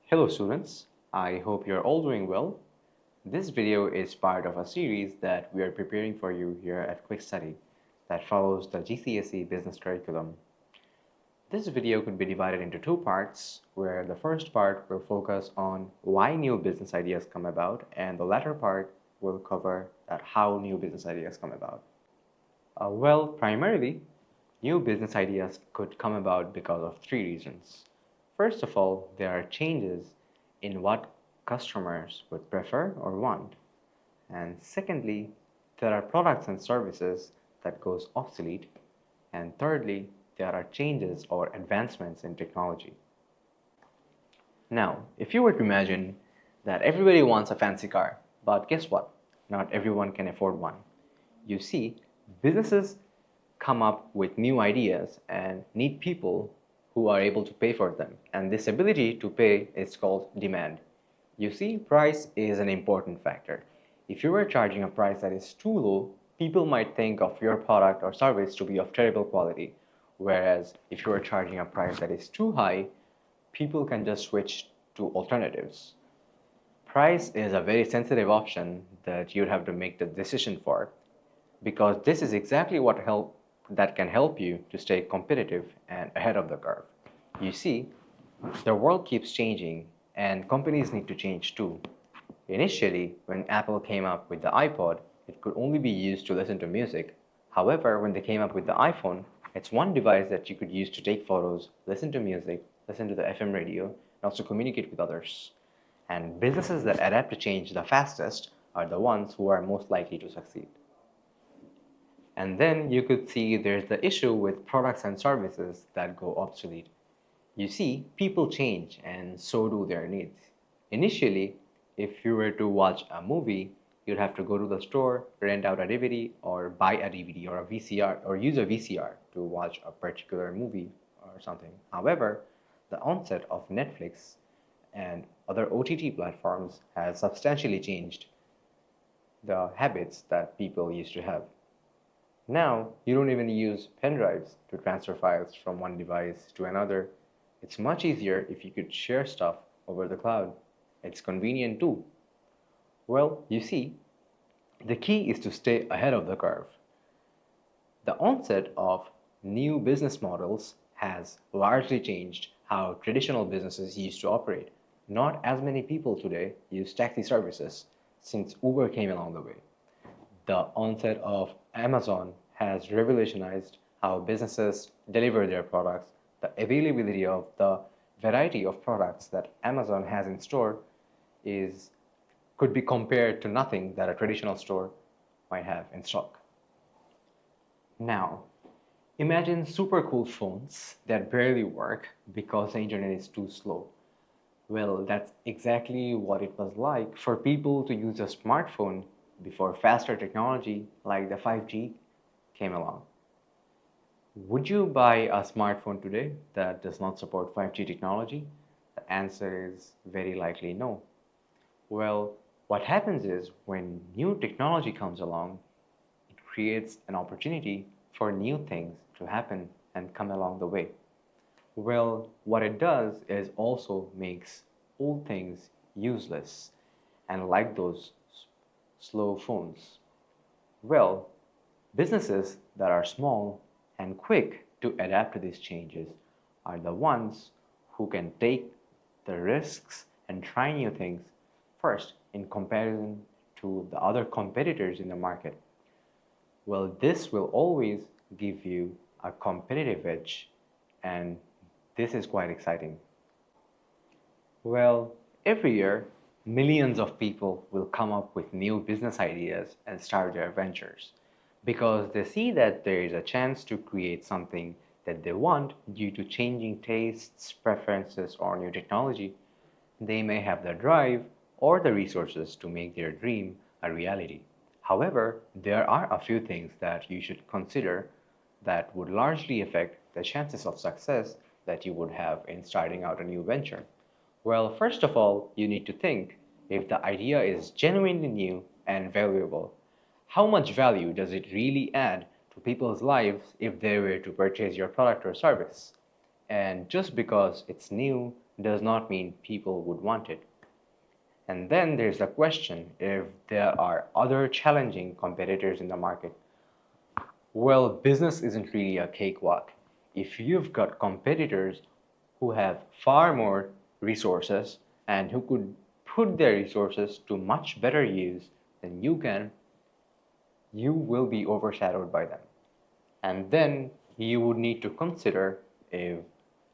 Hello students, I hope you're all doing well. This video is part of a series that we are preparing for you here at Quick Study that follows the GCSE Business curriculum. This video could be divided into two parts, where the first part will focus on why new business ideas come about, and the latter part will cover how new business ideas come about. Primarily, new business ideas could come about because of three reasons. First of all, there are changes in what customers would prefer or want. And secondly, there are products and services that goes obsolete. And thirdly, there are changes or advancements in technology. Now, if you were to imagine that everybody wants a fancy car, but guess what? Not everyone can afford one. You see, businesses come up with new ideas and need people who are able to pay for them. And this ability to pay is called demand. You see, price is an important factor. If you were charging a price that is too low, people might think of your product or service to be of terrible quality. Whereas if you are charging a price that is too high, people can just switch to alternatives. Price is a very sensitive option that you'd have to make the decision for, because this is exactly that can help you to stay competitive and ahead of the curve. You see, the world keeps changing and companies need to change too. Initially, when Apple came up with the iPod, it could only be used to listen to music. However, when they came up with the iPhone, it's one device that you could use to take photos, listen to music, listen to the FM radio, and also communicate with others. And businesses that adapt to change the fastest are the ones who are most likely to succeed. And then you could see there's the issue with products and services that go obsolete. You see, people change and so do their needs. Initially, if you were to watch a movie, you'd have to go to the store, rent out a DVD, or buy a DVD or a VCR, or use a VCR to watch a particular movie or something. However, the onset of Netflix and other OTT platforms has substantially changed the habits that people used to have. Now, you don't even use pen drives to transfer files from one device to another. It's much easier if you could share stuff over the cloud. It's convenient too. Well, you see, the key is to stay ahead of the curve. The onset of new business models has largely changed how traditional businesses used to operate. Not as many people today use taxi services since Uber came along the way. The onset of Amazon has revolutionized how businesses deliver their products. The availability of the variety of products that Amazon has in store could be compared to nothing that a traditional store might have in stock. Now, imagine super cool phones that barely work because the internet is too slow. Well, that's exactly what it was like for people to use a smartphone before faster technology like the 5G came along. Would you buy a smartphone today that does not support 5G technology? The answer is very likely no. Well, what happens is when new technology comes along, it creates an opportunity for new things to happen and come along the way. Well, what it does is also makes old things useless, and like those slow phones. Well, businesses that are small and quick to adapt to these changes are the ones who can take the risks and try new things first in comparison to the other competitors in the market. Well, this will always give you a competitive edge, and this is quite exciting. Well, every year, millions of people will come up with new business ideas and start their ventures because they see that there is a chance to create something that they want due to changing tastes, preferences, or new technology. They may have the drive or the resources to make their dream a reality. However, there are a few things that you should consider that would largely affect the chances of success that you would have in starting out a new venture. Well, first of all, you need to think if the idea is genuinely new and valuable. How much value does it really add to people's lives if they were to purchase your product or service? And just because it's new does not mean people would want it. And then there's the question if there are other challenging competitors in the market. Well, business isn't really a cakewalk. If you've got competitors who have far more resources and who could put their resources to much better use than you can, you will be overshadowed by them. And then you would need to consider if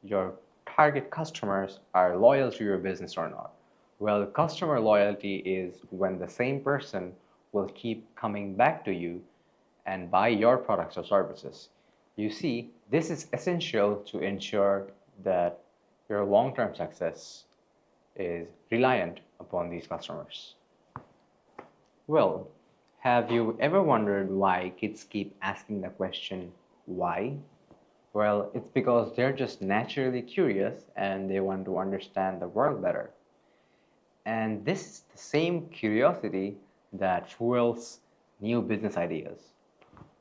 your target customers are loyal to your business or not. Well, customer loyalty is when the same person will keep coming back to you and buy your products or services. You see, this is essential to ensure that your long term success is reliant upon these customers. Well, have you ever wondered why kids keep asking the question, why? Well, it's because they're just naturally curious and they want to understand the world better. And this is the same curiosity that fuels new business ideas.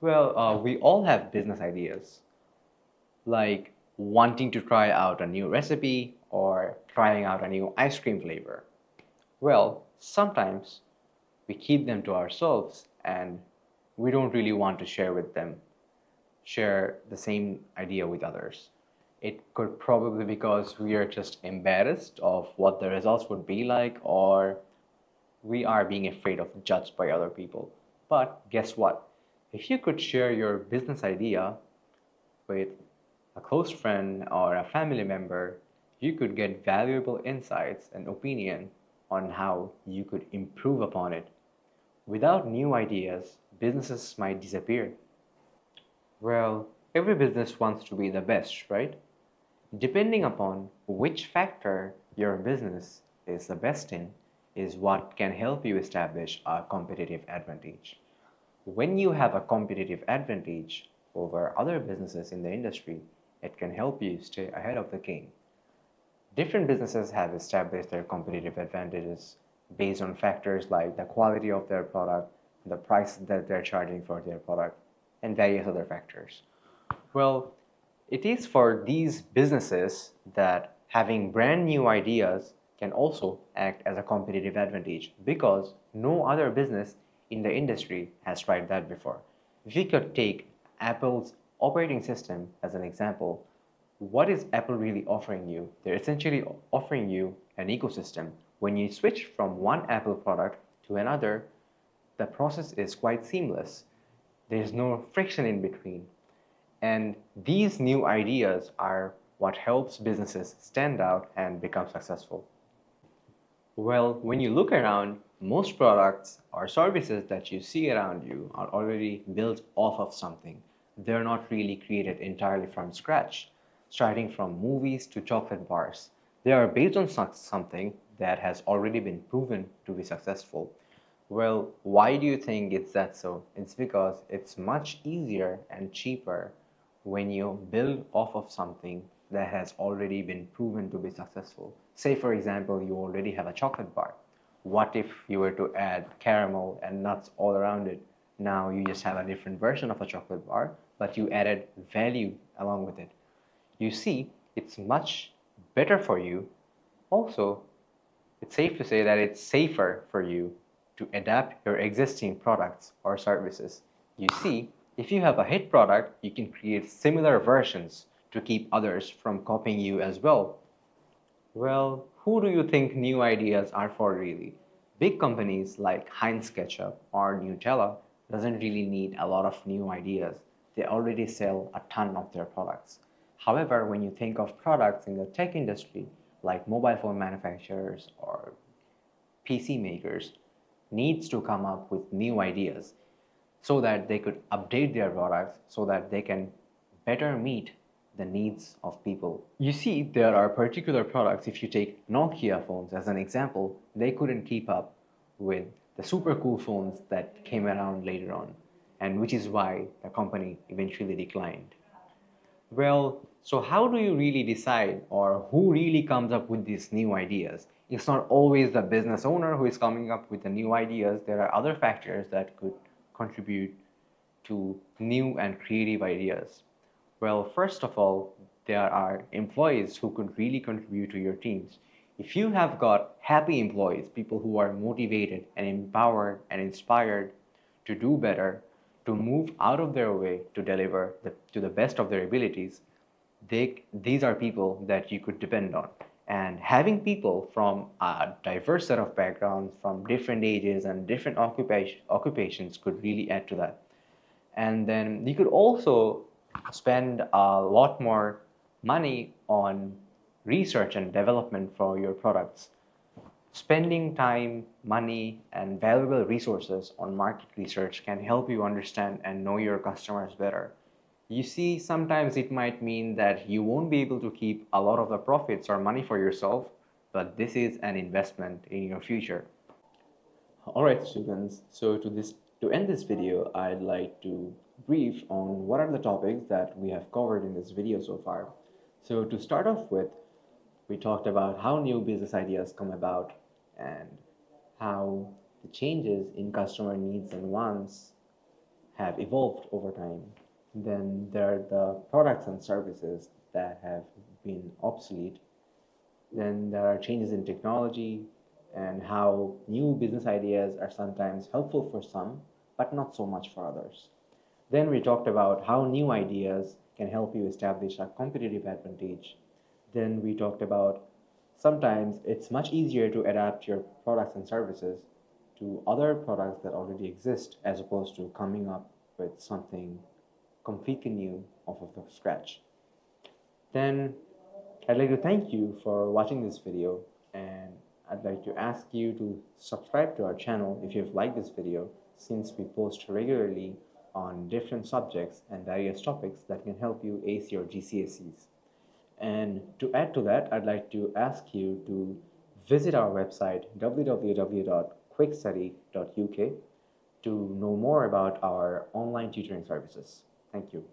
Well, we all have business ideas, like wanting to try out a new recipe or trying out a new ice cream flavor. Well, sometimes we keep them to ourselves and we don't really want to share the same idea with others. It could probably because we are just embarrassed of what the results would be like, or we are being afraid of judged by other people. But guess what? If you could share your business idea with a close friend or a family member, you could get valuable insights and opinion on how you could improve upon it. Without new ideas, businesses might disappear. Well, every business wants to be the best, right? Depending upon which factor your business is the best in, is what can help you establish a competitive advantage. When you have a competitive advantage over other businesses in the industry, it can help you stay ahead of the game. Different businesses have established their competitive advantages based on factors like the quality of their product, the price that they're charging for their product, and various other factors. Well, it is for these businesses that having brand new ideas can also act as a competitive advantage because no other business in the industry has tried that before. If you could take Apple's operating system as an example, what is Apple really offering you? They're essentially offering you an ecosystem. When you switch from one Apple product to another, the process is quite seamless. There's no friction in between. And these new ideas are what helps businesses stand out and become successful. Well, when you look around, most products or services that you see around you are already built off of something. They're not really created entirely from scratch, starting from movies to chocolate bars. They are based on something that has already been proven to be successful. Well, why do you think it's that so? It's because it's much easier and cheaper when you build off of something that has already been proven to be successful. Say, for example, you already have a chocolate bar. What if you were to add caramel and nuts all around it? Now you just have a different version of a chocolate bar, but you added value along with it. You see, it's much better for you. Also, it's safe to say that it's safer for you to adapt your existing products or services. You see, if you have a hit product, you can create similar versions to keep others from copying you as well. Well, who do you think new ideas are for really? Big companies like Heinz Ketchup or Nutella doesn't really need a lot of new ideas. They already sell a ton of their products. However, when you think of products in the tech industry like mobile phone manufacturers or PC makers needs to come up with new ideas so that they could update their products so that they can better meet the needs of people. You see, there are particular products, if you take Nokia phones as an example, they couldn't keep up with the super cool phones that came around later on, and which is why the company eventually declined. Well, so how do you really decide or who really comes up with these new ideas? It's not always the business owner who is coming up with the new ideas. There are other factors that could contribute to new and creative ideas. Well, first of all, There are employees who could really contribute to your teams. If you have got happy employees, people who are motivated and empowered and inspired to do better, to move out of their way to deliver to the best of their abilities, these are people that you could depend on. And having people from a diverse set of backgrounds, from different ages and different occupations could really add to that. And then you could also spend a lot more money on research and development for your products. Spending time, money, and valuable resources on market research can help you understand and know your customers better. You see, sometimes it might mean that you won't be able to keep a lot of the profits or money for yourself, but this is an investment in your future. All right, students. So to end this video, I'd like to brief on what are the topics that we have covered in this video so far. So to start off with, we talked about how new business ideas come about and how the changes in customer needs and wants have evolved over time. Then there are the products and services that have been obsolete. Then there are changes in technology and how new business ideas are sometimes helpful for some, but not so much for others. Then we talked about how new ideas can help you establish a competitive advantage. Then we talked about sometimes it's much easier to adapt your products and services to other products that already exist as opposed to coming up with something completely new off of the scratch. Then I'd like to thank you for watching this video, and I'd like to ask you to subscribe to our channel if you've liked this video, since we post regularly on different subjects and various topics that can help you ace your GCSEs. And to add to that, I'd like to ask you to visit our website www.quickstudy.uk to know more about our online tutoring services. Thank you.